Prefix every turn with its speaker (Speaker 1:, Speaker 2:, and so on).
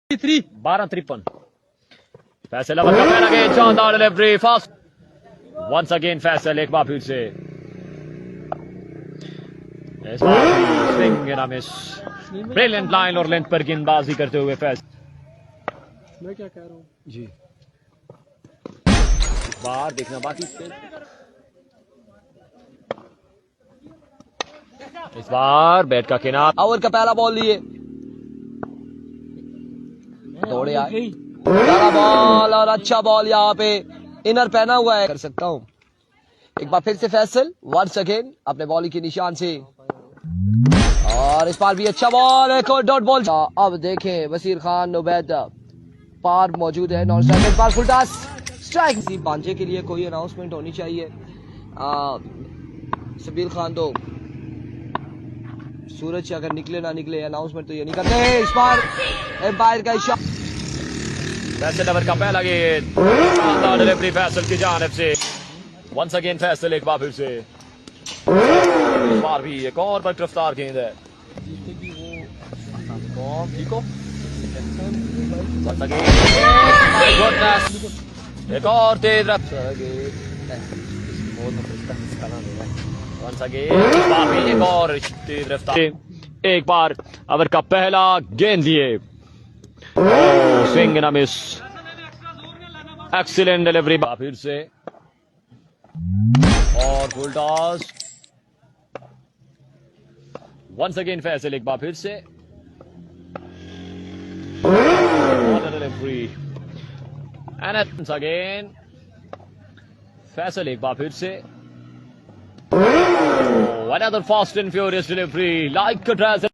Speaker 1: 12-53 फैसल अवर का पहला गेंद शानदार delivery fast once again Faisal एक बार फिर से इस बार swing and miss brilliant line और लेंथ पर गेंदबाजी करते हुए फैसल
Speaker 2: मैं क्या कह रहा हूँ
Speaker 1: जी इस बार देखना बाकी इस बार बैट का किनारा
Speaker 3: ओवर का पहला बॉल लिए दौड़े आए पहला बॉल और अच्छा बॉल यहाँ पे इनर पहना हुआ है कर सकता हूँ एक बार फिर से फैसल वंस अगेन अपने बॉलिंग के निशान से और इस बार भी अच्छा बॉल एक और डॉट बॉल अब देखें वसीर खान उबैद पार मौजूद है नॉन स्ट्राइक बार फुल टॉस स्ट्राइक बांझे के लिए कोई अनाउंसमेंट होनी चाहिए सबीर खान तो सूरज से अगर निकले ना निकले अनाउंसमेंट तो ये नहीं करते इस बार एम्पायर का इशारा
Speaker 1: फैसल ओवर का पहला गेंद शानदार डिलीवरी फैसल की जानिब से वंस अगेन फैसल एक बार फिर से इस बार भी एक और पर गिरफ्तार गेंद है ठीक हो एक और तेज वंस अगेन इस बार भी एक और तेज रफ्तार एक बार ओवर का पहला गेंद दिए swing and miss excellent delivery फिर से और full toss once again Faisal एक बार फिर से डिलीवरी एंड अगेन फैसल एक बार फिर से another fast and furious delivery like a